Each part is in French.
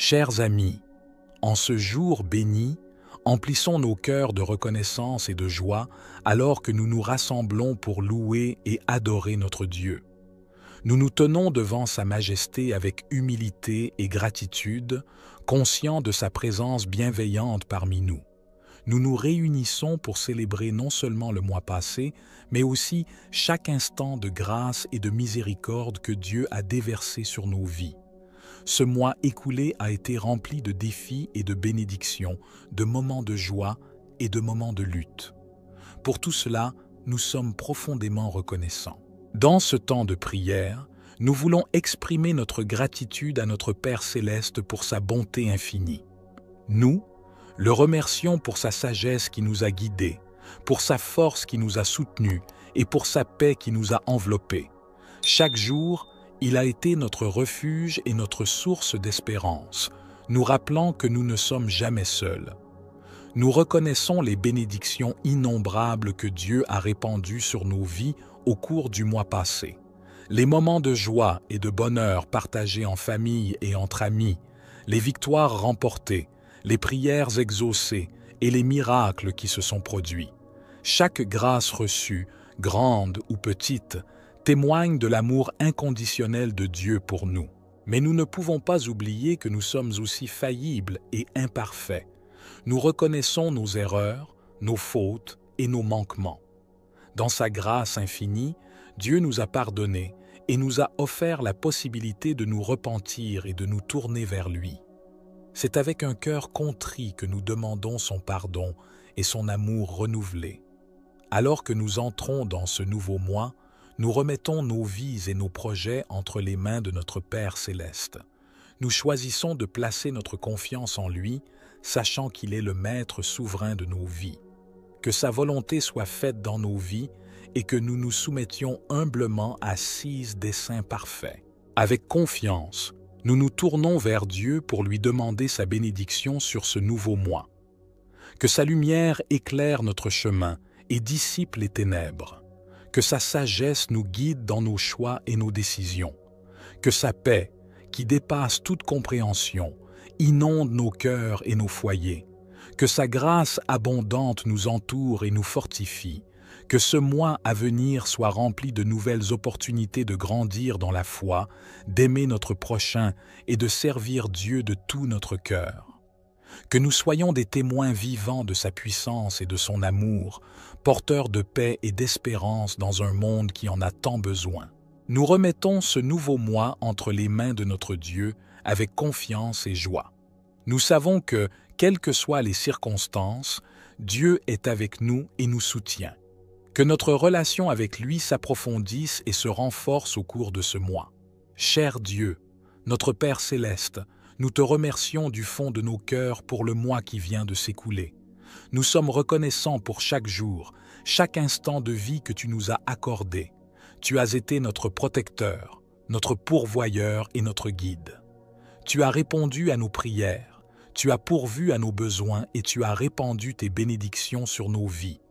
Chers amis, en ce jour béni, emplissons nos cœurs de reconnaissance et de joie alors que nous nous rassemblons pour louer et adorer notre Dieu. Nous nous tenons devant sa majesté avec humilité et gratitude, conscients de sa présence bienveillante parmi nous. Nous nous réunissons pour célébrer non seulement le mois passé, mais aussi chaque instant de grâce et de miséricorde que Dieu a déversé sur nos vies. Ce mois écoulé a été rempli de défis et de bénédictions, de moments de joie et de moments de lutte. Pour tout cela, nous sommes profondément reconnaissants. Dans ce temps de prière, nous voulons exprimer notre gratitude à notre Père céleste pour sa bonté infinie. Nous le remercions pour sa sagesse qui nous a guidés, pour sa force qui nous a soutenus et pour sa paix qui nous a enveloppés. Chaque jour, il a été notre refuge et notre source d'espérance, nous rappelant que nous ne sommes jamais seuls. Nous reconnaissons les bénédictions innombrables que Dieu a répandues sur nos vies au cours du mois passé. Les moments de joie et de bonheur partagés en famille et entre amis, les victoires remportées, les prières exaucées et les miracles qui se sont produits. Chaque grâce reçue, grande ou petite, témoigne de l'amour inconditionnel de Dieu pour nous. Mais nous ne pouvons pas oublier que nous sommes aussi faillibles et imparfaits. Nous reconnaissons nos erreurs, nos fautes et nos manquements. Dans sa grâce infinie, Dieu nous a pardonnés et nous a offert la possibilité de nous repentir et de nous tourner vers lui. C'est avec un cœur contrit que nous demandons son pardon et son amour renouvelé. Alors que nous entrons dans ce nouveau mois, nous remettons nos vies et nos projets entre les mains de notre Père céleste. Nous choisissons de placer notre confiance en lui, sachant qu'il est le maître souverain de nos vies. Que sa volonté soit faite dans nos vies et que nous nous soumettions humblement à ses desseins parfaits. Avec confiance, nous nous tournons vers Dieu pour lui demander sa bénédiction sur ce nouveau mois. Que sa lumière éclaire notre chemin et dissipe les ténèbres. Que sa sagesse nous guide dans nos choix et nos décisions. Que sa paix, qui dépasse toute compréhension, inonde nos cœurs et nos foyers. Que sa grâce abondante nous entoure et nous fortifie. Que ce mois à venir soit rempli de nouvelles opportunités de grandir dans la foi, d'aimer notre prochain et de servir Dieu de tout notre cœur. Que nous soyons des témoins vivants de sa puissance et de son amour, porteurs de paix et d'espérance dans un monde qui en a tant besoin. Nous remettons ce nouveau mois entre les mains de notre Dieu avec confiance et joie. Nous savons que, quelles que soient les circonstances, Dieu est avec nous et nous soutient. Que notre relation avec lui s'approfondisse et se renforce au cours de ce mois. Cher Dieu, notre Père céleste, nous te remercions du fond de nos cœurs pour le mois qui vient de s'écouler. Nous sommes reconnaissants pour chaque jour, chaque instant de vie que tu nous as accordé. Tu as été notre protecteur, notre pourvoyeur et notre guide. Tu as répondu à nos prières, tu as pourvu à nos besoins et tu as répandu tes bénédictions sur nos vies.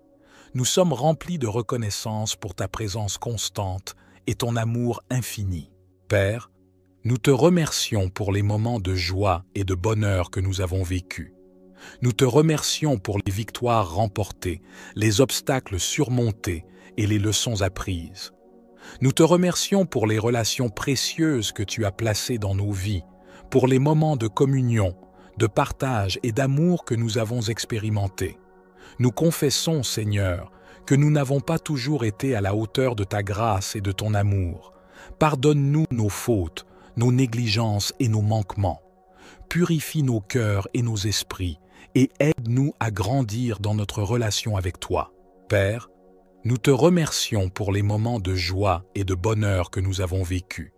Nous sommes remplis de reconnaissance pour ta présence constante et ton amour infini. Père, nous te remercions pour les moments de joie et de bonheur que nous avons vécus. Nous te remercions pour les victoires remportées, les obstacles surmontés et les leçons apprises. Nous te remercions pour les relations précieuses que tu as placées dans nos vies, pour les moments de communion, de partage et d'amour que nous avons expérimentés. Nous confessons, Seigneur, que nous n'avons pas toujours été à la hauteur de ta grâce et de ton amour. Pardonne-nous nos fautes, nos négligences et nos manquements. Purifie nos cœurs et nos esprits et aide-nous à grandir dans notre relation avec toi. Père, nous te remercions pour les moments de joie et de bonheur que nous avons vécus.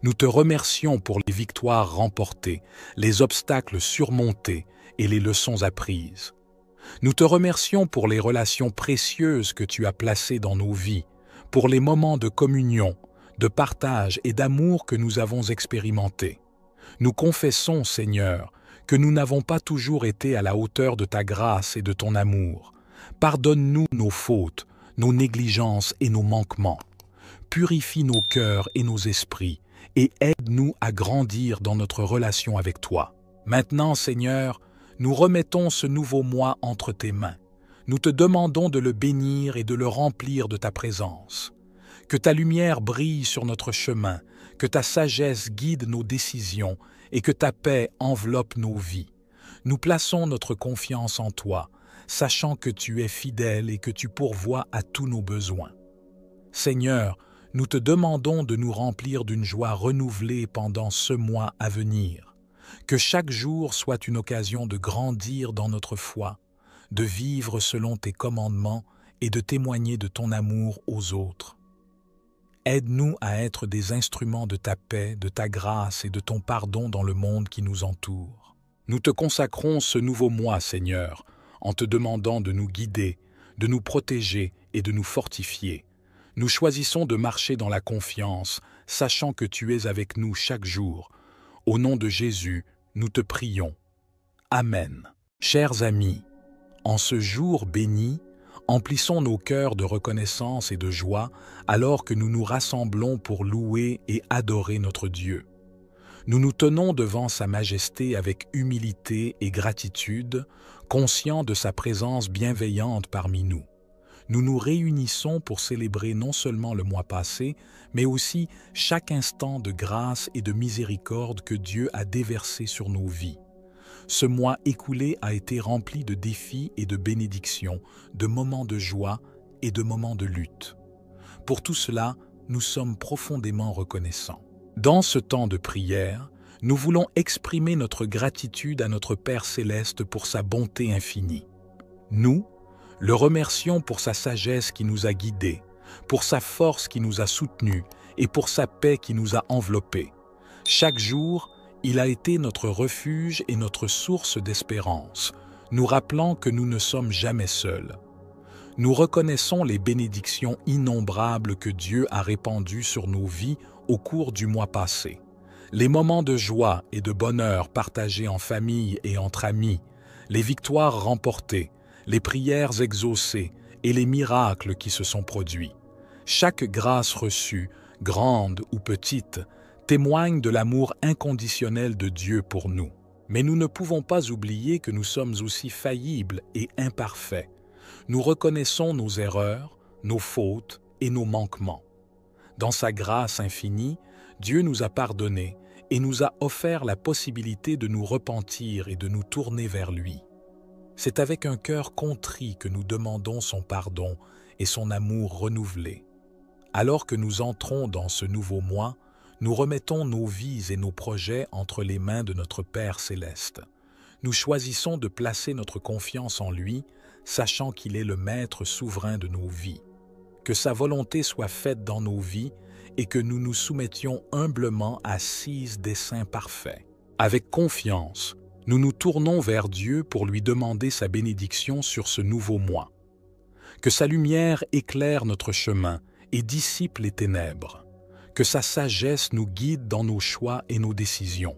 Nous te remercions pour les victoires remportées, les obstacles surmontés et les leçons apprises. Nous te remercions pour les relations précieuses que tu as placées dans nos vies, pour les moments de communion, de partage et d'amour que nous avons expérimentés. Nous confessons, Seigneur, que nous n'avons pas toujours été à la hauteur de ta grâce et de ton amour. Pardonne-nous nos fautes, nos négligences et nos manquements. Purifie nos cœurs et nos esprits et aide-nous à grandir dans notre relation avec toi. Maintenant, Seigneur, nous remettons ce nouveau mois entre tes mains. Nous te demandons de le bénir et de le remplir de ta présence. Que ta lumière brille sur notre chemin, que ta sagesse guide nos décisions et que ta paix enveloppe nos vies. Nous plaçons notre confiance en toi, sachant que tu es fidèle et que tu pourvois à tous nos besoins. Seigneur, nous te demandons de nous remplir d'une joie renouvelée pendant ce mois à venir. Que chaque jour soit une occasion de grandir dans notre foi, de vivre selon tes commandements et de témoigner de ton amour aux autres. Aide-nous à être des instruments de ta paix, de ta grâce et de ton pardon dans le monde qui nous entoure. Nous te consacrons ce nouveau mois, Seigneur, en te demandant de nous guider, de nous protéger et de nous fortifier. Nous choisissons de marcher dans la confiance, sachant que tu es avec nous chaque jour. Au nom de Jésus, nous te prions. Amen. Chers amis, en ce jour béni, emplissons nos cœurs de reconnaissance et de joie alors que nous nous rassemblons pour louer et adorer notre Dieu. Nous nous tenons devant sa majesté avec humilité et gratitude, conscients de sa présence bienveillante parmi nous. Nous nous réunissons pour célébrer non seulement le mois passé, mais aussi chaque instant de grâce et de miséricorde que Dieu a déversé sur nos vies. Ce mois écoulé a été rempli de défis et de bénédictions, de moments de joie et de moments de lutte. Pour tout cela, nous sommes profondément reconnaissants. Dans ce temps de prière, nous voulons exprimer notre gratitude à notre Père céleste pour sa bonté infinie. Nous le remercions pour sa sagesse qui nous a guidés, pour sa force qui nous a soutenus et pour sa paix qui nous a enveloppés. Chaque jour, il a été notre refuge et notre source d'espérance, nous rappelant que nous ne sommes jamais seuls. Nous reconnaissons les bénédictions innombrables que Dieu a répandues sur nos vies au cours du mois passé. Les moments de joie et de bonheur partagés en famille et entre amis, les victoires remportées, les prières exaucées et les miracles qui se sont produits. Chaque grâce reçue, grande ou petite, témoigne de l'amour inconditionnel de Dieu pour nous. Mais nous ne pouvons pas oublier que nous sommes aussi faillibles et imparfaits. Nous reconnaissons nos erreurs, nos fautes et nos manquements. Dans sa grâce infinie, Dieu nous a pardonnés et nous a offert la possibilité de nous repentir et de nous tourner vers lui. C'est avec un cœur contrit que nous demandons son pardon et son amour renouvelé. Alors que nous entrons dans ce nouveau mois, nous remettons nos vies et nos projets entre les mains de notre Père céleste. Nous choisissons de placer notre confiance en lui, sachant qu'il est le maître souverain de nos vies. Que sa volonté soit faite dans nos vies et que nous nous soumettions humblement à ses desseins parfaits. Avec confiance, nous nous tournons vers Dieu pour lui demander sa bénédiction sur ce nouveau mois. Que sa lumière éclaire notre chemin et dissipe les ténèbres. Que sa sagesse nous guide dans nos choix et nos décisions.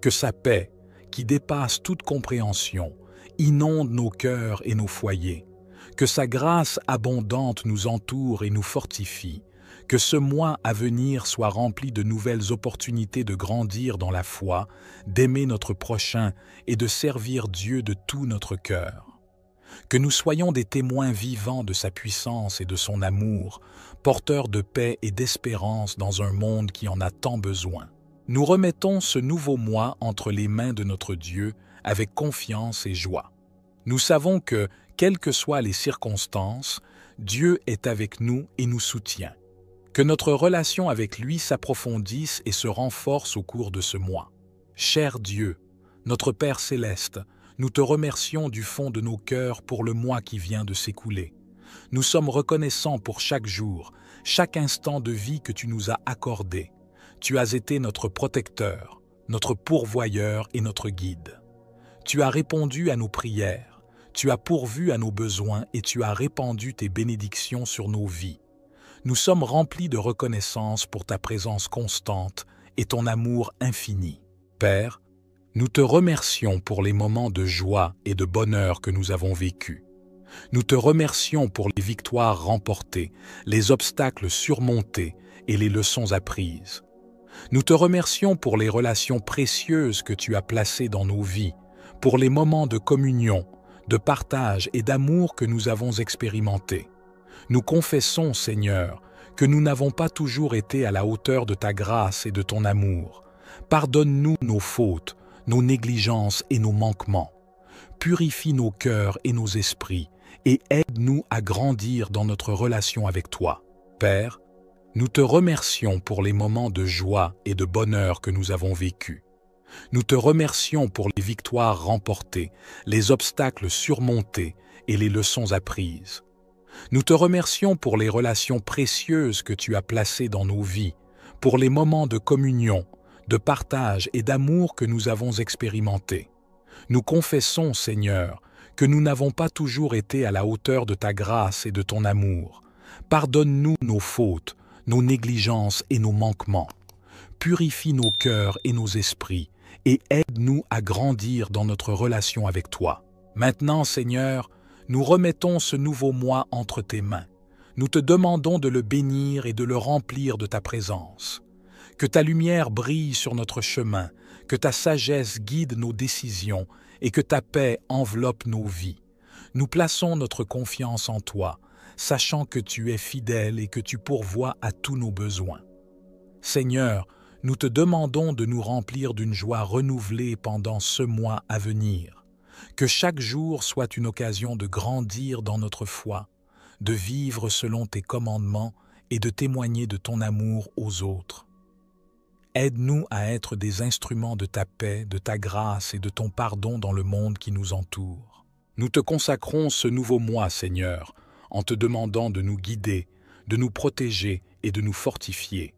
Que sa paix, qui dépasse toute compréhension, inonde nos cœurs et nos foyers. Que sa grâce abondante nous entoure et nous fortifie. Que ce mois à venir soit rempli de nouvelles opportunités de grandir dans la foi, d'aimer notre prochain et de servir Dieu de tout notre cœur. Que nous soyons des témoins vivants de sa puissance et de son amour, porteurs de paix et d'espérance dans un monde qui en a tant besoin. Nous remettons ce nouveau mois entre les mains de notre Dieu avec confiance et joie. Nous savons que, quelles que soient les circonstances, Dieu est avec nous et nous soutient. Que notre relation avec lui s'approfondisse et se renforce au cours de ce mois. Cher Dieu, notre Père céleste, nous te remercions du fond de nos cœurs pour le mois qui vient de s'écouler. Nous sommes reconnaissants pour chaque jour, chaque instant de vie que tu nous as accordé. Tu as été notre protecteur, notre pourvoyeur et notre guide. Tu as répondu à nos prières, tu as pourvu à nos besoins et tu as répandu tes bénédictions sur nos vies. Nous sommes remplis de reconnaissance pour ta présence constante et ton amour infini. Père, nous te remercions pour les moments de joie et de bonheur que nous avons vécus. Nous te remercions pour les victoires remportées, les obstacles surmontés et les leçons apprises. Nous te remercions pour les relations précieuses que tu as placées dans nos vies, pour les moments de communion, de partage et d'amour que nous avons expérimentés. Nous confessons, Seigneur, que nous n'avons pas toujours été à la hauteur de ta grâce et de ton amour. Pardonne-nous nos fautes, nos négligences et nos manquements. Purifie nos cœurs et nos esprits et aide-nous à grandir dans notre relation avec toi. Père, nous te remercions pour les moments de joie et de bonheur que nous avons vécus. Nous te remercions pour les victoires remportées, les obstacles surmontés et les leçons apprises. Nous te remercions pour les relations précieuses que tu as placées dans nos vies, pour les moments de communion, de partage et d'amour que nous avons expérimentés. Nous confessons, Seigneur, que nous n'avons pas toujours été à la hauteur de ta grâce et de ton amour. Pardonne-nous nos fautes, nos négligences et nos manquements. Purifie nos cœurs et nos esprits et aide-nous à grandir dans notre relation avec toi. Maintenant, Seigneur, nous remettons ce nouveau mois entre tes mains. Nous te demandons de le bénir et de le remplir de ta présence. Que ta lumière brille sur notre chemin, que ta sagesse guide nos décisions et que ta paix enveloppe nos vies. Nous plaçons notre confiance en toi, sachant que tu es fidèle et que tu pourvois à tous nos besoins. Seigneur, nous te demandons de nous remplir d'une joie renouvelée pendant ce mois à venir. Que chaque jour soit une occasion de grandir dans notre foi, de vivre selon tes commandements et de témoigner de ton amour aux autres. Aide-nous à être des instruments de ta paix, de ta grâce et de ton pardon dans le monde qui nous entoure. Nous te consacrons ce nouveau mois, Seigneur, en te demandant de nous guider, de nous protéger et de nous fortifier.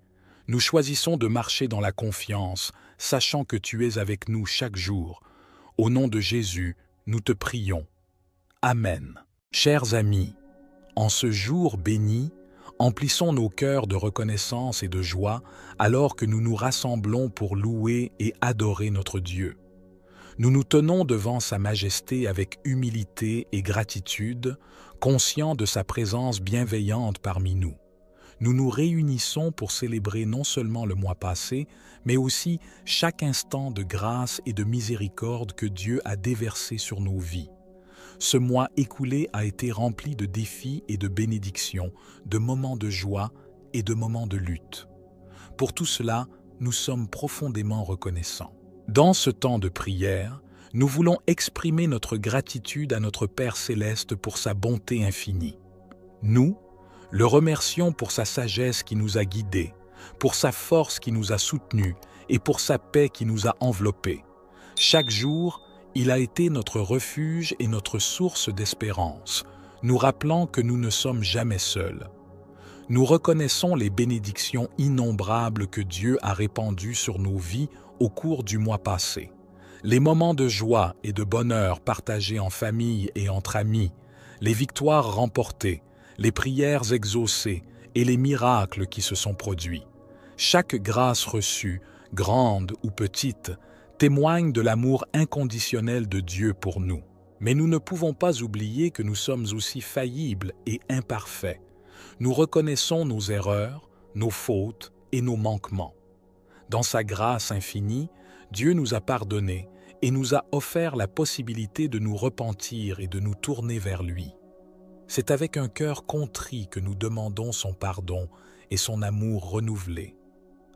Nous choisissons de marcher dans la confiance, sachant que tu es avec nous chaque jour. Au nom de Jésus, nous te prions. Amen. Chers amis, en ce jour béni, emplissons nos cœurs de reconnaissance et de joie alors que nous nous rassemblons pour louer et adorer notre Dieu. Nous nous tenons devant sa majesté avec humilité et gratitude, conscients de sa présence bienveillante parmi nous. Nous nous réunissons pour célébrer non seulement le mois passé, mais aussi chaque instant de grâce et de miséricorde que Dieu a déversé sur nos vies. Ce mois écoulé a été rempli de défis et de bénédictions, de moments de joie et de moments de lutte. Pour tout cela, nous sommes profondément reconnaissants. Dans ce temps de prière, nous voulons exprimer notre gratitude à notre Père céleste pour sa bonté infinie. Nous le remercions pour sa sagesse qui nous a guidés, pour sa force qui nous a soutenus et pour sa paix qui nous a enveloppés. Chaque jour, il a été notre refuge et notre source d'espérance, nous rappelant que nous ne sommes jamais seuls. Nous reconnaissons les bénédictions innombrables que Dieu a répandues sur nos vies au cours du mois passé. Les moments de joie et de bonheur partagés en famille et entre amis, les victoires remportées, les prières exaucées et les miracles qui se sont produits. Chaque grâce reçue, grande ou petite, témoigne de l'amour inconditionnel de Dieu pour nous. Mais nous ne pouvons pas oublier que nous sommes aussi faillibles et imparfaits. Nous reconnaissons nos erreurs, nos fautes et nos manquements. Dans sa grâce infinie, Dieu nous a pardonnés et nous a offert la possibilité de nous repentir et de nous tourner vers lui. C'est avec un cœur contrit que nous demandons son pardon et son amour renouvelé.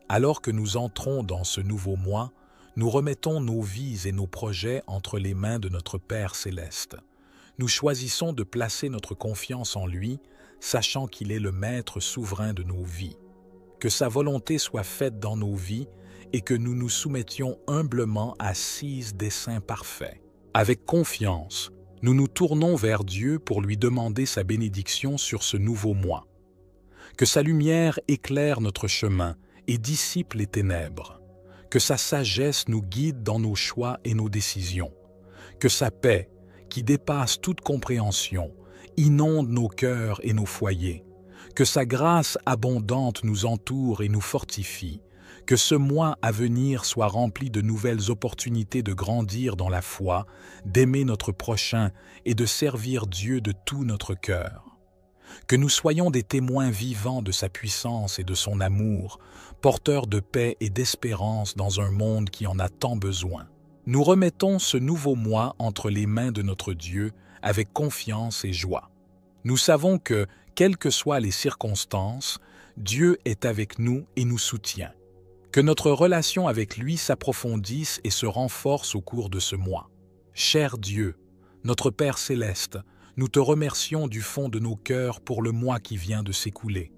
Alors que nous entrons dans ce nouveau mois, nous remettons nos vies et nos projets entre les mains de notre Père céleste. Nous choisissons de placer notre confiance en lui, sachant qu'il est le maître souverain de nos vies. Que sa volonté soit faite dans nos vies et que nous nous soumettions humblement à ses desseins parfaits. Avec confiance, nous nous tournons vers Dieu pour lui demander sa bénédiction sur ce nouveau mois. Que sa lumière éclaire notre chemin et dissipe les ténèbres. Que sa sagesse nous guide dans nos choix et nos décisions. Que sa paix, qui dépasse toute compréhension, inonde nos cœurs et nos foyers. Que sa grâce abondante nous entoure et nous fortifie. Que ce mois à venir soit rempli de nouvelles opportunités de grandir dans la foi, d'aimer notre prochain et de servir Dieu de tout notre cœur. Que nous soyons des témoins vivants de sa puissance et de son amour, porteurs de paix et d'espérance dans un monde qui en a tant besoin. Nous remettons ce nouveau mois entre les mains de notre Dieu avec confiance et joie. Nous savons que, quelles que soient les circonstances, Dieu est avec nous et nous soutient. Que notre relation avec lui s'approfondisse et se renforce au cours de ce mois. Cher Dieu, notre Père céleste, nous te remercions du fond de nos cœurs pour le mois qui vient de s'écouler.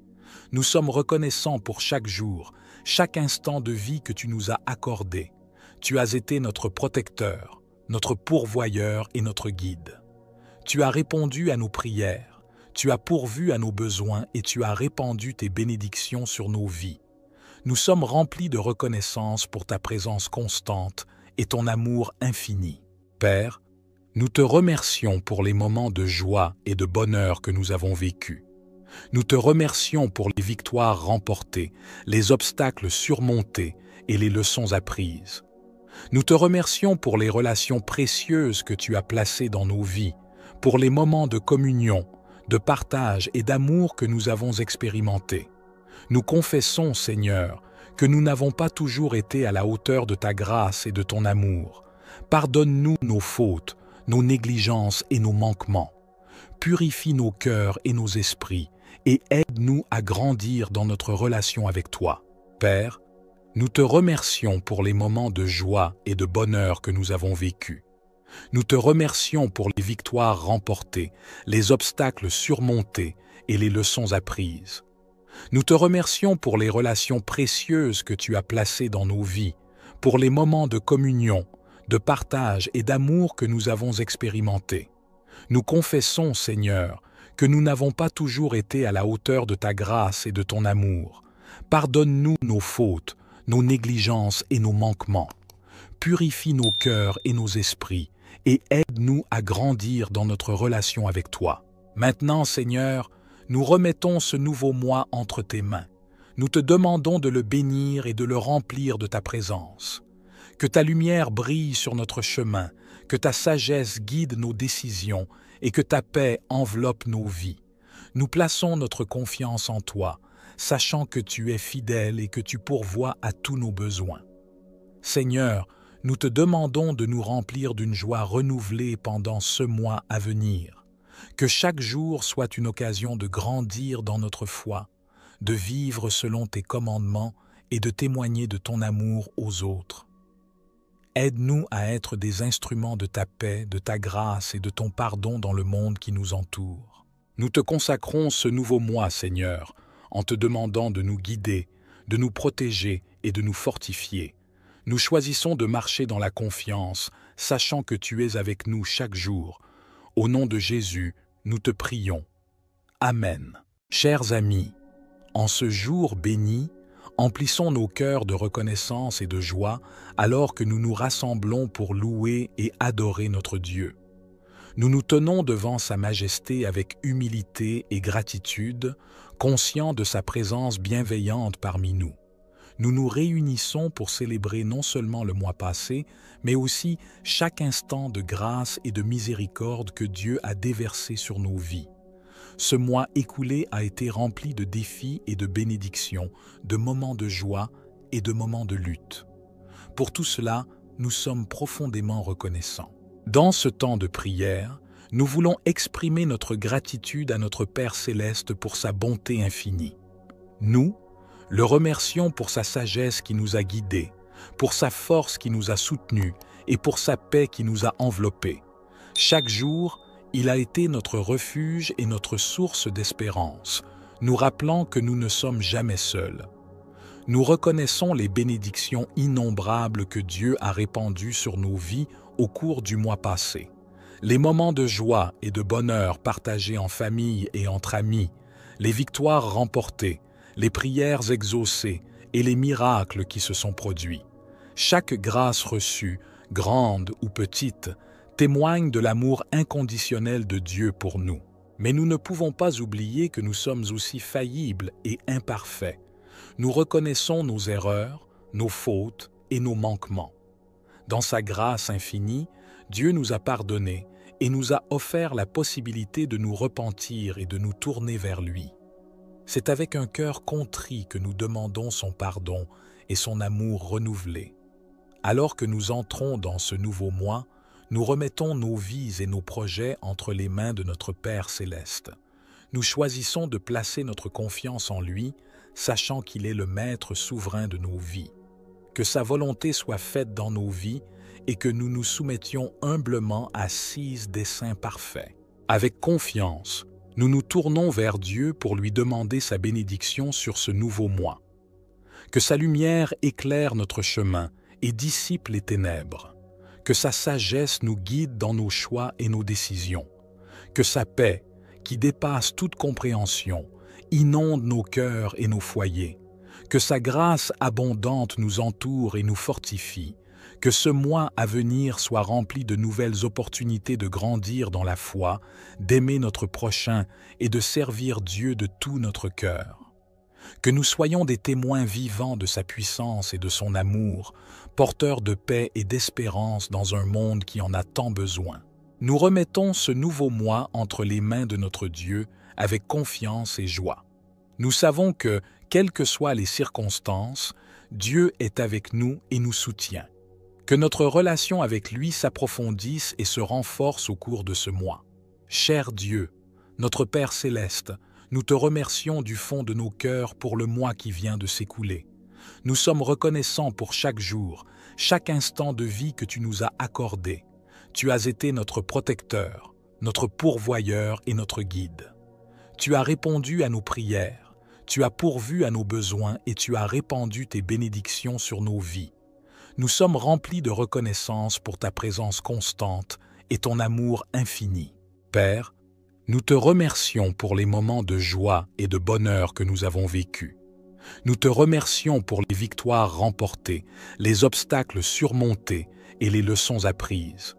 Nous sommes reconnaissants pour chaque jour, chaque instant de vie que tu nous as accordé. Tu as été notre protecteur, notre pourvoyeur et notre guide. Tu as répondu à nos prières, tu as pourvu à nos besoins et tu as répandu tes bénédictions sur nos vies. Nous sommes remplis de reconnaissance pour ta présence constante et ton amour infini. Père, nous te remercions pour les moments de joie et de bonheur que nous avons vécus. Nous te remercions pour les victoires remportées, les obstacles surmontés et les leçons apprises. Nous te remercions pour les relations précieuses que tu as placées dans nos vies, pour les moments de communion, de partage et d'amour que nous avons expérimentés. Nous confessons, Seigneur, que nous n'avons pas toujours été à la hauteur de ta grâce et de ton amour. Pardonne-nous nos fautes, nos négligences et nos manquements. Purifie nos cœurs et nos esprits et aide-nous à grandir dans notre relation avec toi. Père, nous te remercions pour les moments de joie et de bonheur que nous avons vécus. Nous te remercions pour les victoires remportées, les obstacles surmontés et les leçons apprises. Nous te remercions pour les relations précieuses que tu as placées dans nos vies, pour les moments de communion, de partage et d'amour que nous avons expérimentés. Nous confessons, Seigneur, que nous n'avons pas toujours été à la hauteur de ta grâce et de ton amour. Pardonne-nous nos fautes, nos négligences et nos manquements. Purifie nos cœurs et nos esprits et aide-nous à grandir dans notre relation avec toi. Maintenant, Seigneur, nous remettons ce nouveau mois entre tes mains. Nous te demandons de le bénir et de le remplir de ta présence. Que ta lumière brille sur notre chemin, que ta sagesse guide nos décisions et que ta paix enveloppe nos vies. Nous plaçons notre confiance en toi, sachant que tu es fidèle et que tu pourvois à tous nos besoins. Seigneur, nous te demandons de nous remplir d'une joie renouvelée pendant ce mois à venir. Que chaque jour soit une occasion de grandir dans notre foi, de vivre selon tes commandements et de témoigner de ton amour aux autres. Aide-nous à être des instruments de ta paix, de ta grâce et de ton pardon dans le monde qui nous entoure. Nous te consacrons ce nouveau mois, Seigneur, en te demandant de nous guider, de nous protéger et de nous fortifier. Nous choisissons de marcher dans la confiance, sachant que tu es avec nous chaque jour. Au nom de Jésus, nous te prions. Amen. Chers amis, en ce jour béni, emplissons nos cœurs de reconnaissance et de joie alors que nous nous rassemblons pour louer et adorer notre Dieu. Nous nous tenons devant sa majesté avec humilité et gratitude, conscients de sa présence bienveillante parmi nous. Nous nous réunissons pour célébrer non seulement le mois passé, mais aussi chaque instant de grâce et de miséricorde que Dieu a déversé sur nos vies. Ce mois écoulé a été rempli de défis et de bénédictions, de moments de joie et de moments de lutte. Pour tout cela, nous sommes profondément reconnaissants. Dans ce temps de prière, nous voulons exprimer notre gratitude à notre Père céleste pour sa bonté infinie. Nous le remercions pour sa sagesse qui nous a guidés, pour sa force qui nous a soutenus et pour sa paix qui nous a enveloppés. Chaque jour, il a été notre refuge et notre source d'espérance, nous rappelant que nous ne sommes jamais seuls. Nous reconnaissons les bénédictions innombrables que Dieu a répandues sur nos vies au cours du mois passé. Les moments de joie et de bonheur partagés en famille et entre amis, les victoires remportées, les prières exaucées et les miracles qui se sont produits. Chaque grâce reçue, grande ou petite, témoigne de l'amour inconditionnel de Dieu pour nous. Mais nous ne pouvons pas oublier que nous sommes aussi faillibles et imparfaits. Nous reconnaissons nos erreurs, nos fautes et nos manquements. Dans sa grâce infinie, Dieu nous a pardonné et nous a offert la possibilité de nous repentir et de nous tourner vers lui. C'est avec un cœur contrit que nous demandons son pardon et son amour renouvelé. Alors que nous entrons dans ce nouveau mois, nous remettons nos vies et nos projets entre les mains de notre Père céleste. Nous choisissons de placer notre confiance en lui, sachant qu'il est le maître souverain de nos vies. Que sa volonté soit faite dans nos vies et que nous nous soumettions humblement à ses desseins parfaits. Avec confiance, nous nous tournons vers Dieu pour lui demander sa bénédiction sur ce nouveau mois. Que sa lumière éclaire notre chemin et dissipe les ténèbres. Que sa sagesse nous guide dans nos choix et nos décisions. Que sa paix, qui dépasse toute compréhension, inonde nos cœurs et nos foyers. Que sa grâce abondante nous entoure et nous fortifie. Que ce mois à venir soit rempli de nouvelles opportunités de grandir dans la foi, d'aimer notre prochain et de servir Dieu de tout notre cœur. Que nous soyons des témoins vivants de sa puissance et de son amour, porteurs de paix et d'espérance dans un monde qui en a tant besoin. Nous remettons ce nouveau mois entre les mains de notre Dieu avec confiance et joie. Nous savons que, quelles que soient les circonstances, Dieu est avec nous et nous soutient. Que notre relation avec lui s'approfondisse et se renforce au cours de ce mois. Cher Dieu, notre Père céleste, nous te remercions du fond de nos cœurs pour le mois qui vient de s'écouler. Nous sommes reconnaissants pour chaque jour, chaque instant de vie que tu nous as accordé. Tu as été notre protecteur, notre pourvoyeur et notre guide. Tu as répondu à nos prières, tu as pourvu à nos besoins et tu as répandu tes bénédictions sur nos vies. Nous sommes remplis de reconnaissance pour ta présence constante et ton amour infini. Père, nous te remercions pour les moments de joie et de bonheur que nous avons vécus. Nous te remercions pour les victoires remportées, les obstacles surmontés et les leçons apprises.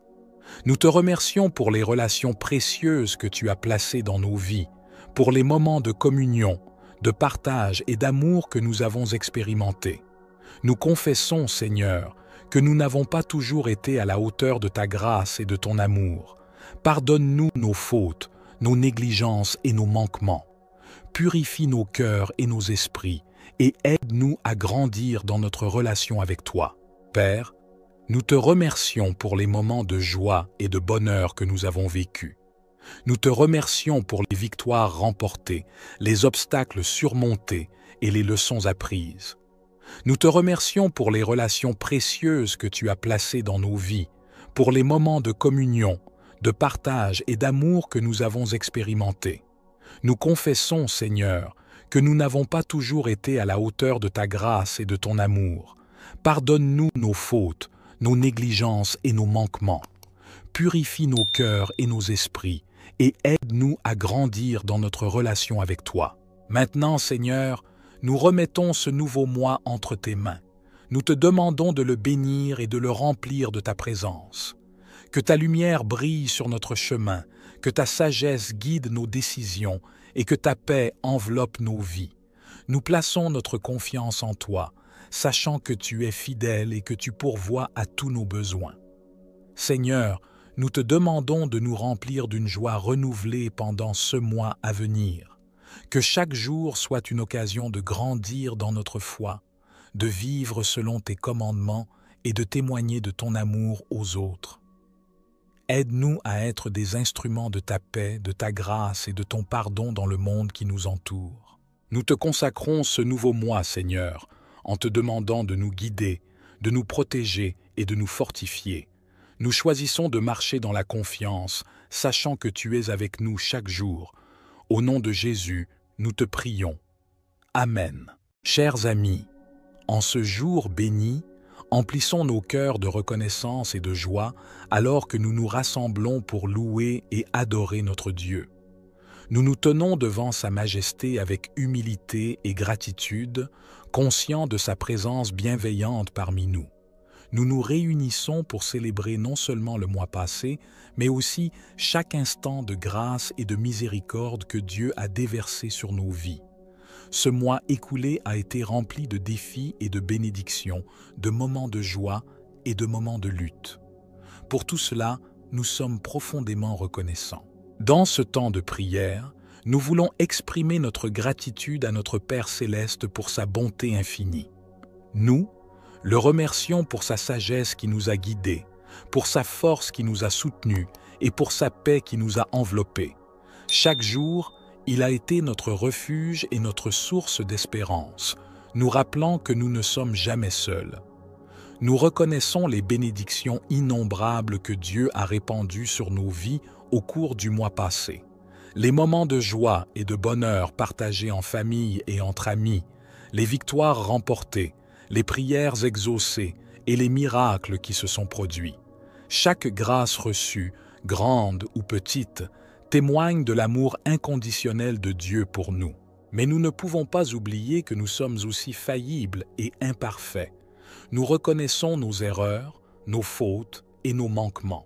Nous te remercions pour les relations précieuses que tu as placées dans nos vies, pour les moments de communion, de partage et d'amour que nous avons expérimentés. Nous confessons, Seigneur, que nous n'avons pas toujours été à la hauteur de ta grâce et de ton amour. Pardonne-nous nos fautes, nos négligences et nos manquements. Purifie nos cœurs et nos esprits et aide-nous à grandir dans notre relation avec toi. Père, nous te remercions pour les moments de joie et de bonheur que nous avons vécus. Nous te remercions pour les victoires remportées, les obstacles surmontés et les leçons apprises. Nous te remercions pour les relations précieuses que tu as placées dans nos vies, pour les moments de communion, de partage et d'amour que nous avons expérimentés. Nous confessons, Seigneur, que nous n'avons pas toujours été à la hauteur de ta grâce et de ton amour. Pardonne-nous nos fautes, nos négligences et nos manquements. Purifie nos cœurs et nos esprits et aide-nous à grandir dans notre relation avec toi. Maintenant, Seigneur, nous remettons ce nouveau mois entre tes mains. Nous te demandons de le bénir et de le remplir de ta présence. Que ta lumière brille sur notre chemin, que ta sagesse guide nos décisions et que ta paix enveloppe nos vies. Nous plaçons notre confiance en toi, sachant que tu es fidèle et que tu pourvois à tous nos besoins. Seigneur, nous te demandons de nous remplir d'une joie renouvelée pendant ce mois à venir. Que chaque jour soit une occasion de grandir dans notre foi, de vivre selon tes commandements et de témoigner de ton amour aux autres. Aide-nous à être des instruments de ta paix, de ta grâce et de ton pardon dans le monde qui nous entoure. Nous te consacrons ce nouveau mois, Seigneur, en te demandant de nous guider, de nous protéger et de nous fortifier. Nous choisissons de marcher dans la confiance, sachant que tu es avec nous chaque jour. Au nom de Jésus, nous te prions. Amen. Chers amis, en ce jour béni, emplissons nos cœurs de reconnaissance et de joie alors que nous nous rassemblons pour louer et adorer notre Dieu. Nous nous tenons devant sa majesté avec humilité et gratitude, conscients de sa présence bienveillante parmi nous. Nous nous réunissons pour célébrer non seulement le mois passé, mais aussi chaque instant de grâce et de miséricorde que Dieu a déversé sur nos vies. Ce mois écoulé a été rempli de défis et de bénédictions, de moments de joie et de moments de lutte. Pour tout cela, nous sommes profondément reconnaissants. Dans ce temps de prière, nous voulons exprimer notre gratitude à notre Père céleste pour sa bonté infinie. Nous le remercions pour sa sagesse qui nous a guidés, pour sa force qui nous a soutenus et pour sa paix qui nous a enveloppés. Chaque jour, il a été notre refuge et notre source d'espérance, nous rappelant que nous ne sommes jamais seuls. Nous reconnaissons les bénédictions innombrables que Dieu a répandues sur nos vies au cours du mois passé. Les moments de joie et de bonheur partagés en famille et entre amis, les victoires remportées, les prières exaucées et les miracles qui se sont produits. Chaque grâce reçue, grande ou petite, témoigne de l'amour inconditionnel de Dieu pour nous. Mais nous ne pouvons pas oublier que nous sommes aussi faillibles et imparfaits. Nous reconnaissons nos erreurs, nos fautes et nos manquements.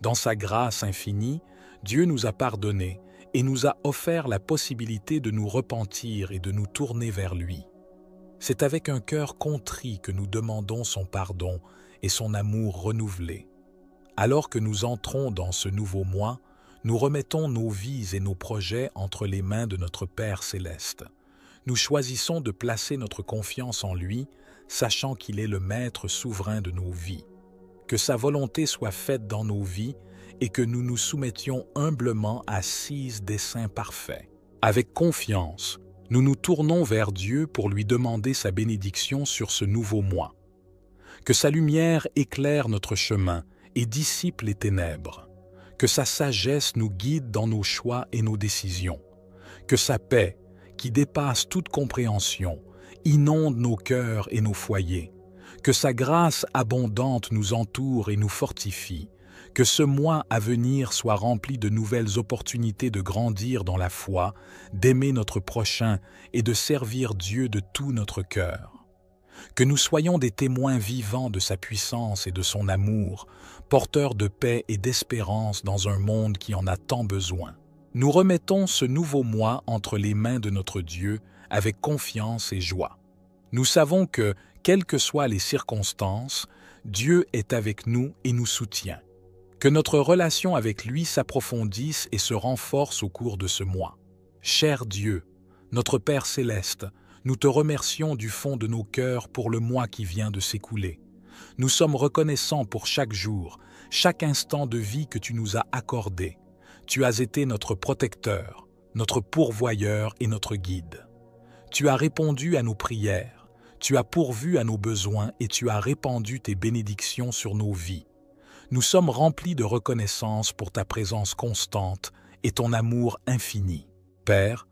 Dans sa grâce infinie, Dieu nous a pardonnés et nous a offert la possibilité de nous repentir et de nous tourner vers lui. C'est avec un cœur contrit que nous demandons son pardon et son amour renouvelé. Alors que nous entrons dans ce nouveau mois, nous remettons nos vies et nos projets entre les mains de notre Père céleste. Nous choisissons de placer notre confiance en lui, sachant qu'il est le maître souverain de nos vies. Que sa volonté soit faite dans nos vies et que nous nous soumettions humblement à ses desseins parfaits. Avec confiance, nous nous tournons vers Dieu pour lui demander sa bénédiction sur ce nouveau mois. Que sa lumière éclaire notre chemin et dissipe les ténèbres. Que sa sagesse nous guide dans nos choix et nos décisions. Que sa paix, qui dépasse toute compréhension, inonde nos cœurs et nos foyers. Que sa grâce abondante nous entoure et nous fortifie. Que ce mois à venir soit rempli de nouvelles opportunités de grandir dans la foi, d'aimer notre prochain et de servir Dieu de tout notre cœur. Que nous soyons des témoins vivants de sa puissance et de son amour, porteurs de paix et d'espérance dans un monde qui en a tant besoin. Nous remettons ce nouveau mois entre les mains de notre Dieu avec confiance et joie. Nous savons que, quelles que soient les circonstances, Dieu est avec nous et nous soutient. Que notre relation avec lui s'approfondisse et se renforce au cours de ce mois. Cher Dieu, notre Père céleste, nous te remercions du fond de nos cœurs pour le mois qui vient de s'écouler. Nous sommes reconnaissants pour chaque jour, chaque instant de vie que tu nous as accordé. Tu as été notre protecteur, notre pourvoyeur et notre guide. Tu as répondu à nos prières, tu as pourvu à nos besoins et tu as répandu tes bénédictions sur nos vies. Nous sommes remplis de reconnaissance pour ta présence constante et ton amour infini. Père,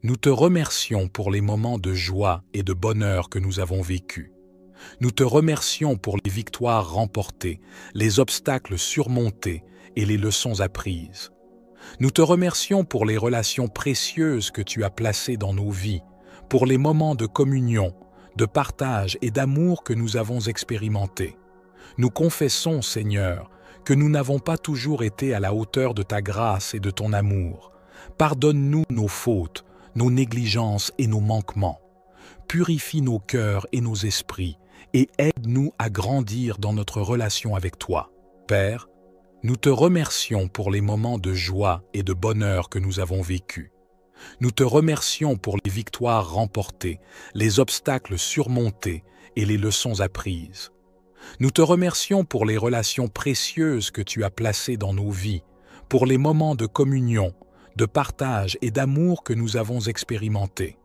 nous te remercions pour les moments de joie et de bonheur que nous avons vécus. Nous te remercions pour les victoires remportées, les obstacles surmontés et les leçons apprises. Nous te remercions pour les relations précieuses que tu as placées dans nos vies, pour les moments de communion, de partage et d'amour que nous avons expérimentés. Nous confessons, Seigneur, que nous n'avons pas toujours été à la hauteur de ta grâce et de ton amour. Pardonne-nous nos fautes, nos négligences et nos manquements. Purifie nos cœurs et nos esprits et aide-nous à grandir dans notre relation avec toi. Père, nous te remercions pour les moments de joie et de bonheur que nous avons vécus. Nous te remercions pour les victoires remportées, les obstacles surmontés et les leçons apprises. Nous te remercions pour les relations précieuses que tu as placées dans nos vies, pour les moments de communion, de partage et d'amour que nous avons expérimentés.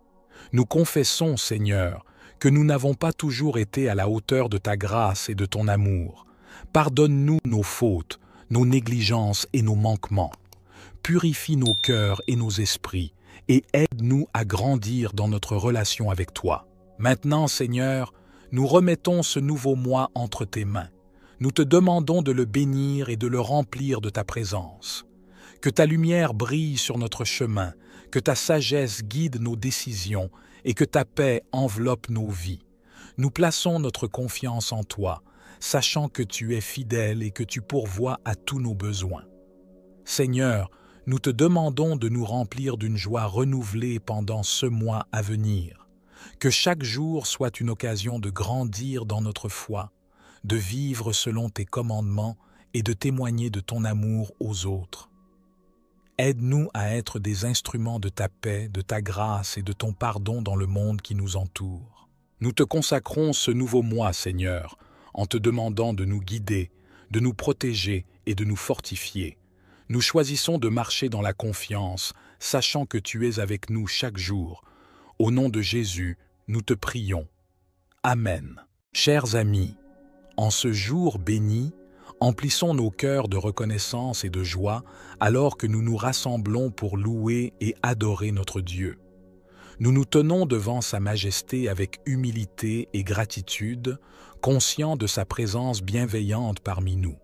Nous confessons, Seigneur, que nous n'avons pas toujours été à la hauteur de ta grâce et de ton amour. Pardonne-nous nos fautes, nos négligences et nos manquements. Purifie nos cœurs et nos esprits et aide-nous à grandir dans notre relation avec toi. Maintenant, Seigneur, nous remettons ce nouveau mois entre tes mains. Nous te demandons de le bénir et de le remplir de ta présence. Que ta lumière brille sur notre chemin, que ta sagesse guide nos décisions et que ta paix enveloppe nos vies. Nous plaçons notre confiance en toi, sachant que tu es fidèle et que tu pourvois à tous nos besoins. Seigneur, nous te demandons de nous remplir d'une joie renouvelée pendant ce mois à venir. Que chaque jour soit une occasion de grandir dans notre foi, de vivre selon tes commandements et de témoigner de ton amour aux autres. Aide-nous à être des instruments de ta paix, de ta grâce et de ton pardon dans le monde qui nous entoure. Nous te consacrons ce nouveau mois, Seigneur, en te demandant de nous guider, de nous protéger et de nous fortifier. Nous choisissons de marcher dans la confiance, sachant que tu es avec nous chaque jour. Au nom de Jésus, nous te prions. Amen. Chers amis, en ce jour béni, emplissons nos cœurs de reconnaissance et de joie alors que nous nous rassemblons pour louer et adorer notre Dieu. Nous nous tenons devant sa majesté avec humilité et gratitude, conscients de sa présence bienveillante parmi nous.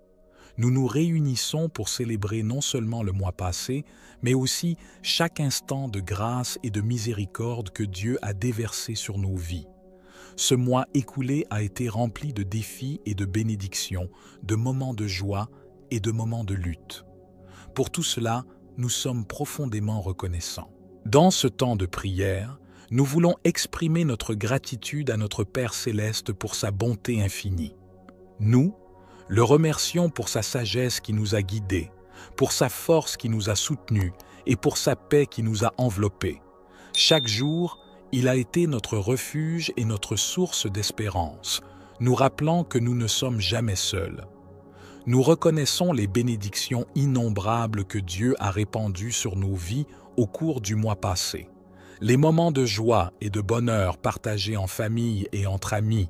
Nous nous réunissons pour célébrer non seulement le mois passé, mais aussi chaque instant de grâce et de miséricorde que Dieu a déversé sur nos vies. Ce mois écoulé a été rempli de défis et de bénédictions, de moments de joie et de moments de lutte. Pour tout cela, nous sommes profondément reconnaissants. Dans ce temps de prière, nous voulons exprimer notre gratitude à notre Père céleste pour sa bonté infinie. Nous le remercions pour sa sagesse qui nous a guidés, pour sa force qui nous a soutenus et pour sa paix qui nous a enveloppés. Chaque jour, il a été notre refuge et notre source d'espérance, nous rappelant que nous ne sommes jamais seuls. Nous reconnaissons les bénédictions innombrables que Dieu a répandues sur nos vies au cours du mois passé. Les moments de joie et de bonheur partagés en famille et entre amis,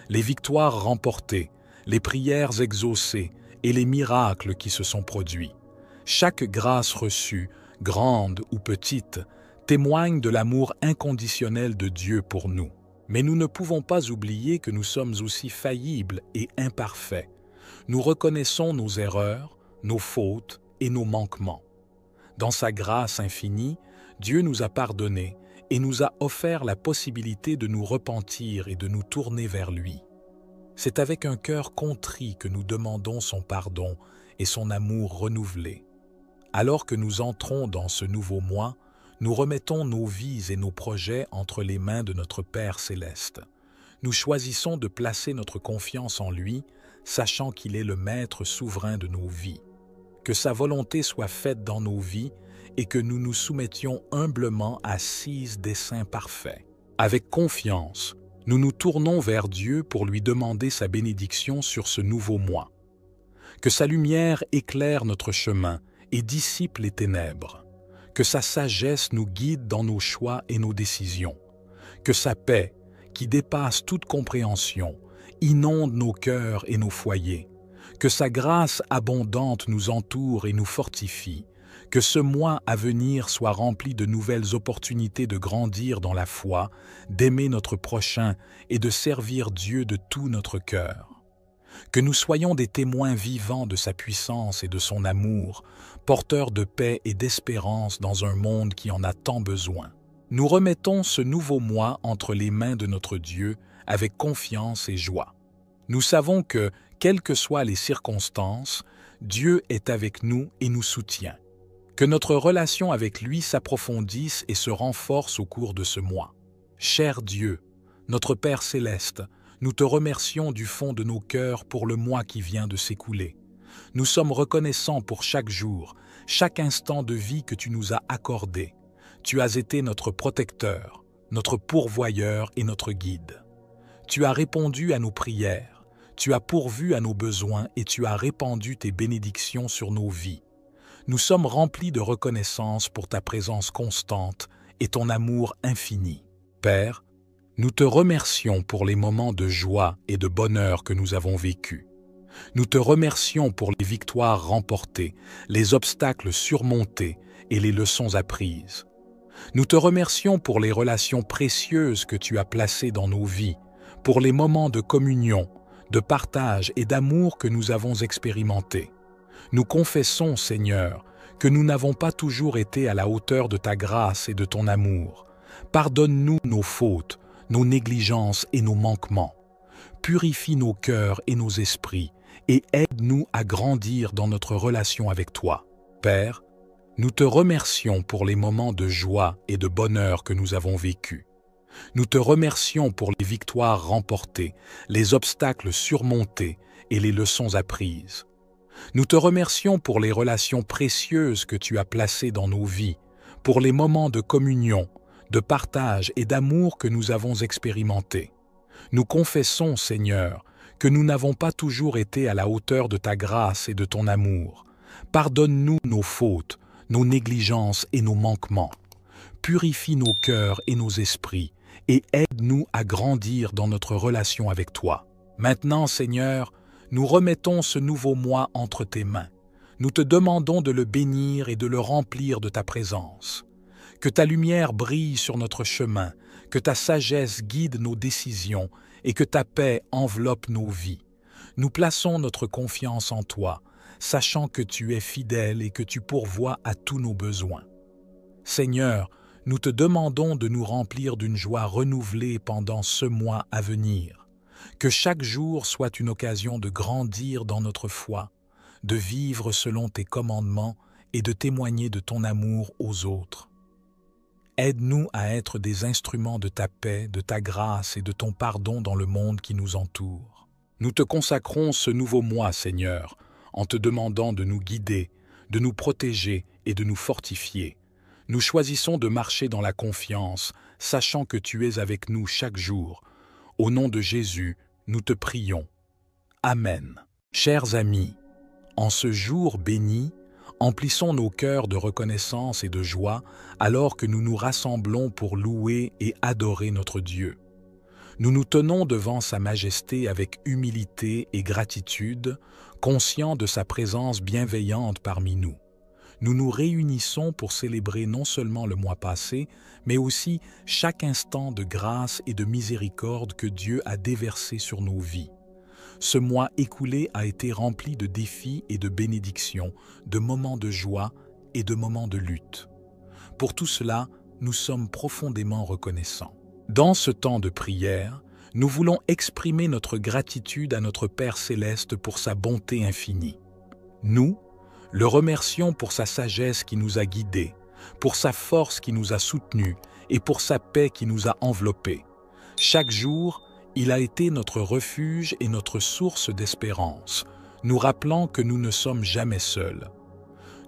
les victoires remportées, les prières exaucées et les miracles qui se sont produits. Chaque grâce reçue, grande ou petite, témoigne de l'amour inconditionnel de Dieu pour nous. Mais nous ne pouvons pas oublier que nous sommes aussi faillibles et imparfaits. Nous reconnaissons nos erreurs, nos fautes et nos manquements. Dans sa grâce infinie, Dieu nous a pardonnés et nous a offert la possibilité de nous repentir et de nous tourner vers lui. C'est avec un cœur contrit que nous demandons son pardon et son amour renouvelé. Alors que nous entrons dans ce nouveau mois, nous remettons nos vies et nos projets entre les mains de notre Père céleste. Nous choisissons de placer notre confiance en lui, sachant qu'il est le maître souverain de nos vies. Que sa volonté soit faite dans nos vies et que nous nous soumettions humblement à ses desseins parfaits. Avec confiance, nous nous tournons vers Dieu pour lui demander sa bénédiction sur ce nouveau mois. Que sa lumière éclaire notre chemin et dissipe les ténèbres. Que sa sagesse nous guide dans nos choix et nos décisions. Que sa paix, qui dépasse toute compréhension, inonde nos cœurs et nos foyers. Que sa grâce abondante nous entoure et nous fortifie. Que ce mois à venir soit rempli de nouvelles opportunités de grandir dans la foi, d'aimer notre prochain et de servir Dieu de tout notre cœur. Que nous soyons des témoins vivants de sa puissance et de son amour, porteurs de paix et d'espérance dans un monde qui en a tant besoin. Nous remettons ce nouveau mois entre les mains de notre Dieu avec confiance et joie. Nous savons que, quelles que soient les circonstances, Dieu est avec nous et nous soutient. Que notre relation avec lui s'approfondisse et se renforce au cours de ce mois. Cher Dieu, notre Père céleste, nous te remercions du fond de nos cœurs pour le mois qui vient de s'écouler. Nous sommes reconnaissants pour chaque jour, chaque instant de vie que tu nous as accordé. Tu as été notre protecteur, notre pourvoyeur et notre guide. Tu as répondu à nos prières, tu as pourvu à nos besoins et tu as répandu tes bénédictions sur nos vies. Nous sommes remplis de reconnaissance pour ta présence constante et ton amour infini. Père, nous te remercions pour les moments de joie et de bonheur que nous avons vécus. Nous te remercions pour les victoires remportées, les obstacles surmontés et les leçons apprises. Nous te remercions pour les relations précieuses que tu as placées dans nos vies, pour les moments de communion, de partage et d'amour que nous avons expérimentés. Nous confessons, Seigneur, que nous n'avons pas toujours été à la hauteur de ta grâce et de ton amour. Pardonne-nous nos fautes, nos négligences et nos manquements. Purifie nos cœurs et nos esprits et aide-nous à grandir dans notre relation avec toi. Père, nous te remercions pour les moments de joie et de bonheur que nous avons vécus. Nous te remercions pour les victoires remportées, les obstacles surmontés et les leçons apprises. Nous te remercions pour les relations précieuses que tu as placées dans nos vies, pour les moments de communion, de partage et d'amour que nous avons expérimentés. Nous confessons, Seigneur, que nous n'avons pas toujours été à la hauteur de ta grâce et de ton amour. Pardonne-nous nos fautes, nos négligences et nos manquements. Purifie nos cœurs et nos esprits et aide-nous à grandir dans notre relation avec toi. Maintenant, Seigneur, nous remettons ce nouveau mois entre tes mains. Nous te demandons de le bénir et de le remplir de ta présence. Que ta lumière brille sur notre chemin, que ta sagesse guide nos décisions et que ta paix enveloppe nos vies. Nous plaçons notre confiance en toi, sachant que tu es fidèle et que tu pourvois à tous nos besoins. Seigneur, nous te demandons de nous remplir d'une joie renouvelée pendant ce mois à venir. Que chaque jour soit une occasion de grandir dans notre foi, de vivre selon tes commandements et de témoigner de ton amour aux autres. Aide-nous à être des instruments de ta paix, de ta grâce et de ton pardon dans le monde qui nous entoure. Nous te consacrons ce nouveau mois, Seigneur, en te demandant de nous guider, de nous protéger et de nous fortifier. Nous choisissons de marcher dans la confiance, sachant que tu es avec nous chaque jour. Au nom de Jésus, nous te prions. Amen. Chers amis, en ce jour béni, emplissons nos cœurs de reconnaissance et de joie alors que nous nous rassemblons pour louer et adorer notre Dieu. Nous nous tenons devant sa majesté avec humilité et gratitude, conscients de sa présence bienveillante parmi nous. Nous nous réunissons pour célébrer non seulement le mois passé, mais aussi chaque instant de grâce et de miséricorde que Dieu a déversé sur nos vies. Ce mois écoulé a été rempli de défis et de bénédictions, de moments de joie et de moments de lutte. Pour tout cela, nous sommes profondément reconnaissants. Dans ce temps de prière, nous voulons exprimer notre gratitude à notre Père céleste pour sa bonté infinie. Nous le remercions pour sa sagesse qui nous a guidés, pour sa force qui nous a soutenus et pour sa paix qui nous a enveloppés. Chaque jour, il a été notre refuge et notre source d'espérance, nous rappelant que nous ne sommes jamais seuls.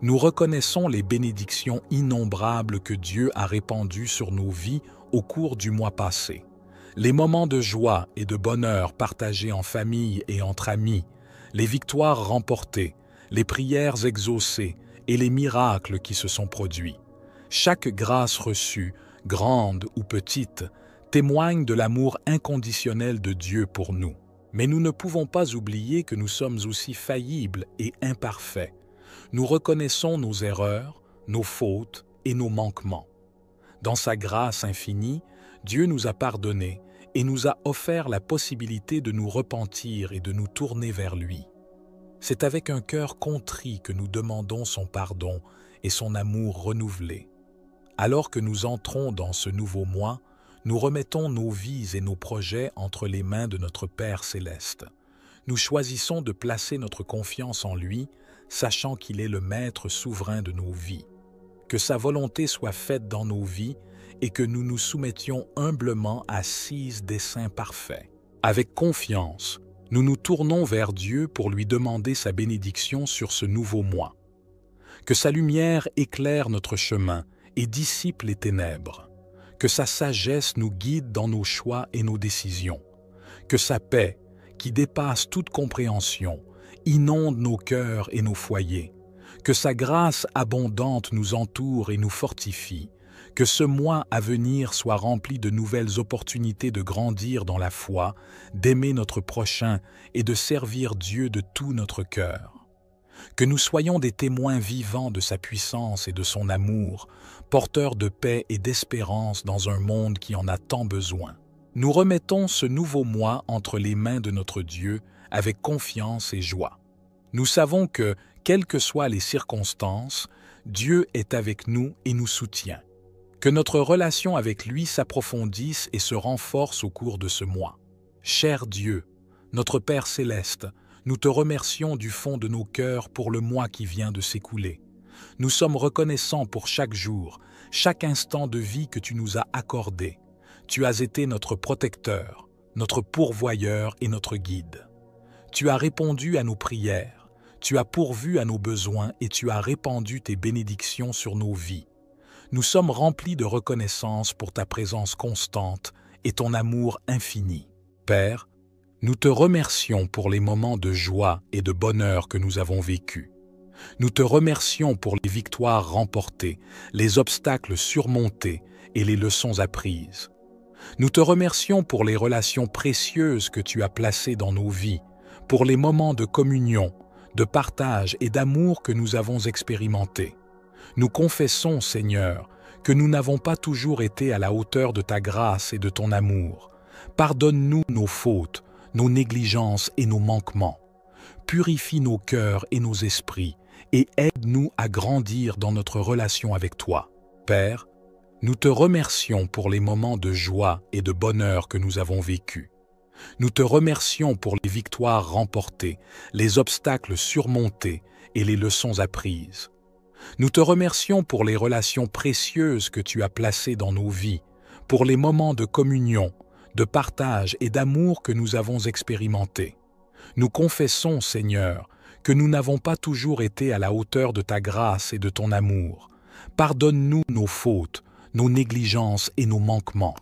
Nous reconnaissons les bénédictions innombrables que Dieu a répandues sur nos vies au cours du mois passé. Les moments de joie et de bonheur partagés en famille et entre amis, les victoires remportées, les prières exaucées et les miracles qui se sont produits. Chaque grâce reçue, grande ou petite, témoigne de l'amour inconditionnel de Dieu pour nous. Mais nous ne pouvons pas oublier que nous sommes aussi faillibles et imparfaits. Nous reconnaissons nos erreurs, nos fautes et nos manquements. Dans sa grâce infinie, Dieu nous a pardonnés et nous a offert la possibilité de nous repentir et de nous tourner vers lui. C'est avec un cœur contrit que nous demandons son pardon et son amour renouvelé. Alors que nous entrons dans ce nouveau mois, nous remettons nos vies et nos projets entre les mains de notre Père céleste. Nous choisissons de placer notre confiance en lui, sachant qu'il est le maître souverain de nos vies. Que sa volonté soit faite dans nos vies et que nous nous soumettions humblement à ses desseins parfaits. Avec confiance, nous nous tournons vers Dieu pour lui demander sa bénédiction sur ce nouveau mois. Que sa lumière éclaire notre chemin et dissipe les ténèbres. Que sa sagesse nous guide dans nos choix et nos décisions. Que sa paix, qui dépasse toute compréhension, inonde nos cœurs et nos foyers. Que sa grâce abondante nous entoure et nous fortifie. Que ce mois à venir soit rempli de nouvelles opportunités de grandir dans la foi, d'aimer notre prochain et de servir Dieu de tout notre cœur. Que nous soyons des témoins vivants de sa puissance et de son amour, porteurs de paix et d'espérance dans un monde qui en a tant besoin. Nous remettons ce nouveau mois entre les mains de notre Dieu avec confiance et joie. Nous savons que, quelles que soient les circonstances, Dieu est avec nous et nous soutient. Que notre relation avec lui s'approfondisse et se renforce au cours de ce mois. Cher Dieu, notre Père céleste, nous te remercions du fond de nos cœurs pour le mois qui vient de s'écouler. Nous sommes reconnaissants pour chaque jour, chaque instant de vie que tu nous as accordé. Tu as été notre protecteur, notre pourvoyeur et notre guide. Tu as répondu à nos prières, tu as pourvu à nos besoins et tu as répandu tes bénédictions sur nos vies. Nous sommes remplis de reconnaissance pour ta présence constante et ton amour infini. Père, nous te remercions pour les moments de joie et de bonheur que nous avons vécus. Nous te remercions pour les victoires remportées, les obstacles surmontés et les leçons apprises. Nous te remercions pour les relations précieuses que tu as placées dans nos vies, pour les moments de communion, de partage et d'amour que nous avons expérimentés. Nous confessons, Seigneur, que nous n'avons pas toujours été à la hauteur de ta grâce et de ton amour. Pardonne-nous nos fautes, nos négligences et nos manquements. Purifie nos cœurs et nos esprits et aide-nous à grandir dans notre relation avec toi. Père, nous te remercions pour les moments de joie et de bonheur que nous avons vécus. Nous te remercions pour les victoires remportées, les obstacles surmontés et les leçons apprises. Nous te remercions pour les relations précieuses que tu as placées dans nos vies, pour les moments de communion, de partage et d'amour que nous avons expérimentés. Nous confessons, Seigneur, que nous n'avons pas toujours été à la hauteur de ta grâce et de ton amour. Pardonne-nous nos fautes, nos négligences et nos manquements.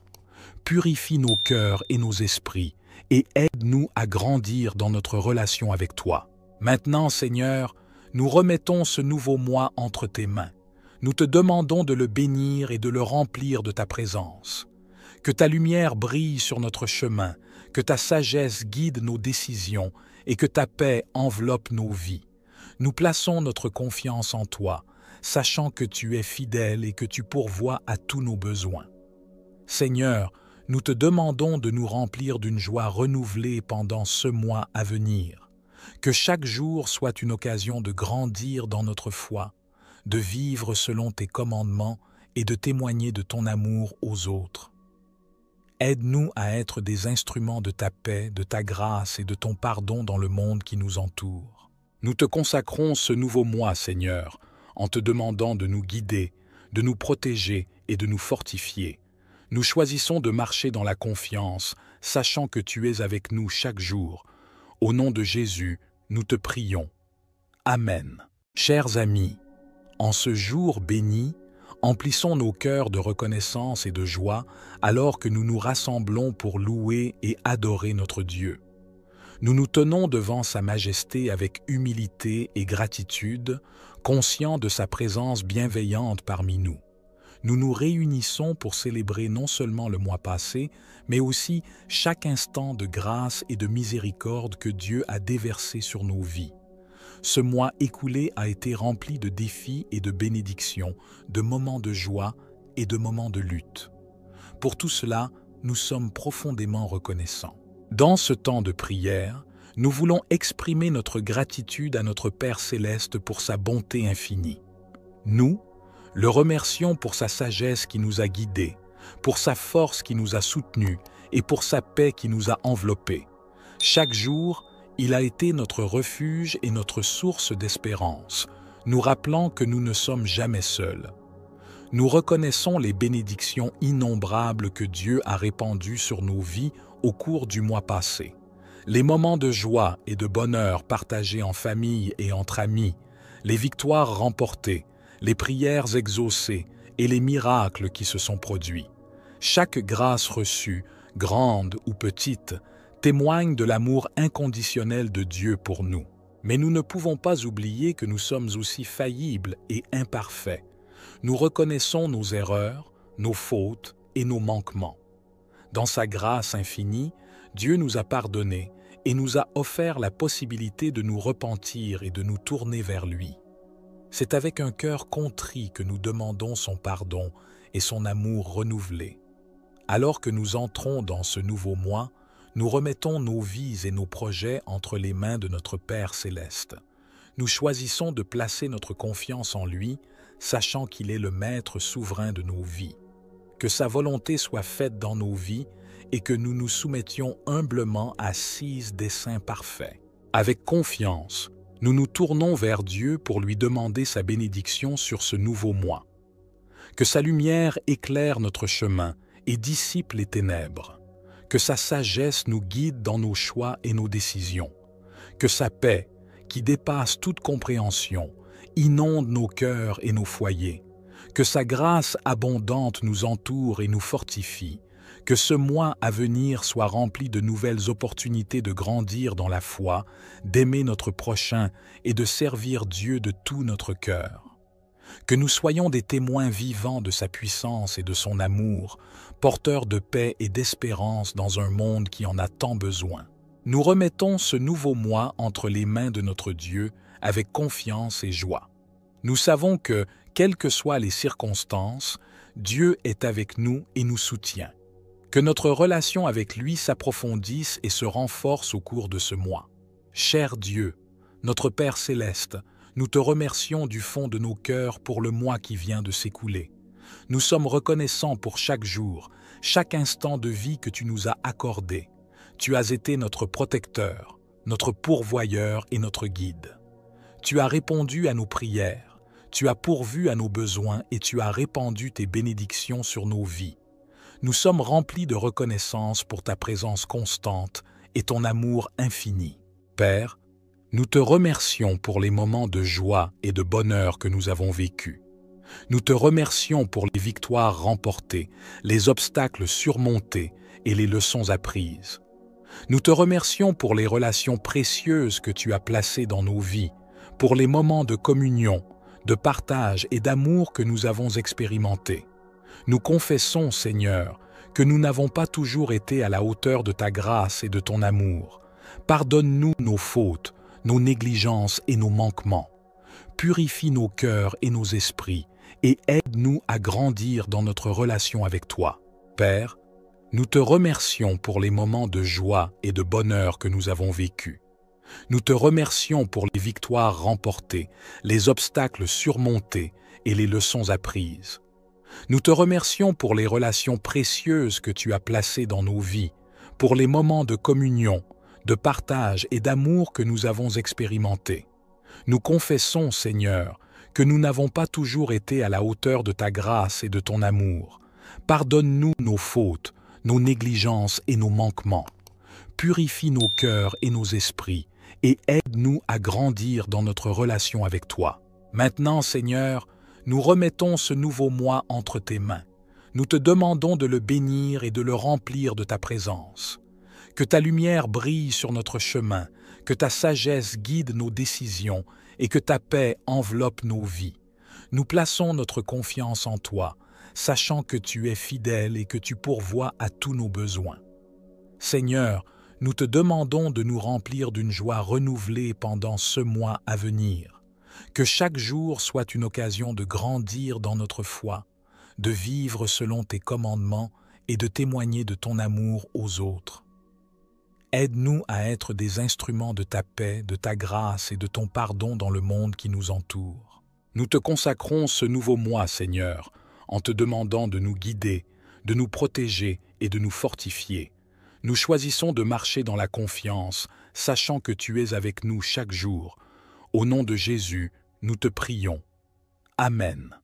Purifie nos cœurs et nos esprits et aide-nous à grandir dans notre relation avec toi. Maintenant, Seigneur, nous remettons ce nouveau mois entre tes mains. Nous te demandons de le bénir et de le remplir de ta présence. Que ta lumière brille sur notre chemin, que ta sagesse guide nos décisions et que ta paix enveloppe nos vies. Nous plaçons notre confiance en toi, sachant que tu es fidèle et que tu pourvois à tous nos besoins. Seigneur, nous te demandons de nous remplir d'une joie renouvelée pendant ce mois à venir. Que chaque jour soit une occasion de grandir dans notre foi, de vivre selon tes commandements et de témoigner de ton amour aux autres. Aide-nous à être des instruments de ta paix, de ta grâce et de ton pardon dans le monde qui nous entoure. Nous te consacrons ce nouveau mois, Seigneur, en te demandant de nous guider, de nous protéger et de nous fortifier. Nous choisissons de marcher dans la confiance, sachant que tu es avec nous chaque jour. Au nom de Jésus, nous te prions. Amen. Chers amis, en ce jour béni, emplissons nos cœurs de reconnaissance et de joie alors que nous nous rassemblons pour louer et adorer notre Dieu. Nous nous tenons devant sa majesté avec humilité et gratitude, conscients de sa présence bienveillante parmi nous. Nous nous réunissons pour célébrer non seulement le mois passé, mais aussi chaque instant de grâce et de miséricorde que Dieu a déversé sur nos vies. Ce mois écoulé a été rempli de défis et de bénédictions, de moments de joie et de moments de lutte. Pour tout cela, nous sommes profondément reconnaissants. Dans ce temps de prière, nous voulons exprimer notre gratitude à notre Père Céleste pour sa bonté infinie. Nous le remercions pour sa sagesse qui nous a guidés, pour sa force qui nous a soutenus et pour sa paix qui nous a enveloppés. Chaque jour, il a été notre refuge et notre source d'espérance, nous rappelant que nous ne sommes jamais seuls. Nous reconnaissons les bénédictions innombrables que Dieu a répandues sur nos vies au cours du mois passé. Les moments de joie et de bonheur partagés en famille et entre amis, les victoires remportées, les prières exaucées et les miracles qui se sont produits. Chaque grâce reçue, grande ou petite, témoigne de l'amour inconditionnel de Dieu pour nous. Mais nous ne pouvons pas oublier que nous sommes aussi faillibles et imparfaits. Nous reconnaissons nos erreurs, nos fautes et nos manquements. Dans sa grâce infinie, Dieu nous a pardonnés et nous a offert la possibilité de nous repentir et de nous tourner vers lui. C'est avec un cœur contrit que nous demandons son pardon et son amour renouvelé. Alors que nous entrons dans ce nouveau mois, nous remettons nos vies et nos projets entre les mains de notre Père Céleste. Nous choisissons de placer notre confiance en lui, sachant qu'il est le Maître souverain de nos vies. Que sa volonté soit faite dans nos vies et que nous nous soumettions humblement à ses desseins parfaits. Avec confiance, nous nous tournons vers Dieu pour lui demander sa bénédiction sur ce nouveau mois. Que sa lumière éclaire notre chemin et dissipe les ténèbres. Que sa sagesse nous guide dans nos choix et nos décisions. Que sa paix, qui dépasse toute compréhension, inonde nos cœurs et nos foyers. Que sa grâce abondante nous entoure et nous fortifie. Que ce mois à venir soit rempli de nouvelles opportunités de grandir dans la foi, d'aimer notre prochain et de servir Dieu de tout notre cœur. Que nous soyons des témoins vivants de sa puissance et de son amour, porteurs de paix et d'espérance dans un monde qui en a tant besoin. Nous remettons ce nouveau mois entre les mains de notre Dieu avec confiance et joie. Nous savons que, quelles que soient les circonstances, Dieu est avec nous et nous soutient. Que notre relation avec lui s'approfondisse et se renforce au cours de ce mois. Cher Dieu, notre Père céleste, nous te remercions du fond de nos cœurs pour le mois qui vient de s'écouler. Nous sommes reconnaissants pour chaque jour, chaque instant de vie que tu nous as accordé. Tu as été notre protecteur, notre pourvoyeur et notre guide. Tu as répondu à nos prières, tu as pourvu à nos besoins et tu as répandu tes bénédictions sur nos vies. Nous sommes remplis de reconnaissance pour ta présence constante et ton amour infini. Père, nous te remercions pour les moments de joie et de bonheur que nous avons vécus. Nous te remercions pour les victoires remportées, les obstacles surmontés et les leçons apprises. Nous te remercions pour les relations précieuses que tu as placées dans nos vies, pour les moments de communion, de partage et d'amour que nous avons expérimentés. Nous confessons, Seigneur, que nous n'avons pas toujours été à la hauteur de ta grâce et de ton amour. Pardonne-nous nos fautes, nos négligences et nos manquements. Purifie nos cœurs et nos esprits et aide-nous à grandir dans notre relation avec toi. Père, nous te remercions pour les moments de joie et de bonheur que nous avons vécus. Nous te remercions pour les victoires remportées, les obstacles surmontés et les leçons apprises. Nous te remercions pour les relations précieuses que tu as placées dans nos vies, pour les moments de communion, de partage et d'amour que nous avons expérimentés. Nous confessons, Seigneur, que nous n'avons pas toujours été à la hauteur de ta grâce et de ton amour. Pardonne-nous nos fautes, nos négligences et nos manquements. Purifie nos cœurs et nos esprits et aide-nous à grandir dans notre relation avec toi. Maintenant, Seigneur, nous remettons ce nouveau mois entre tes mains. Nous te demandons de le bénir et de le remplir de ta présence. Que ta lumière brille sur notre chemin, que ta sagesse guide nos décisions et que ta paix enveloppe nos vies. Nous plaçons notre confiance en toi, sachant que tu es fidèle et que tu pourvois à tous nos besoins. Seigneur, nous te demandons de nous remplir d'une joie renouvelée pendant ce mois à venir. Que chaque jour soit une occasion de grandir dans notre foi, de vivre selon tes commandements et de témoigner de ton amour aux autres. Aide-nous à être des instruments de ta paix, de ta grâce et de ton pardon dans le monde qui nous entoure. Nous te consacrons ce nouveau mois, Seigneur, en te demandant de nous guider, de nous protéger et de nous fortifier. Nous choisissons de marcher dans la confiance, sachant que tu es avec nous chaque jour. Au nom de Jésus, nous te prions. Amen.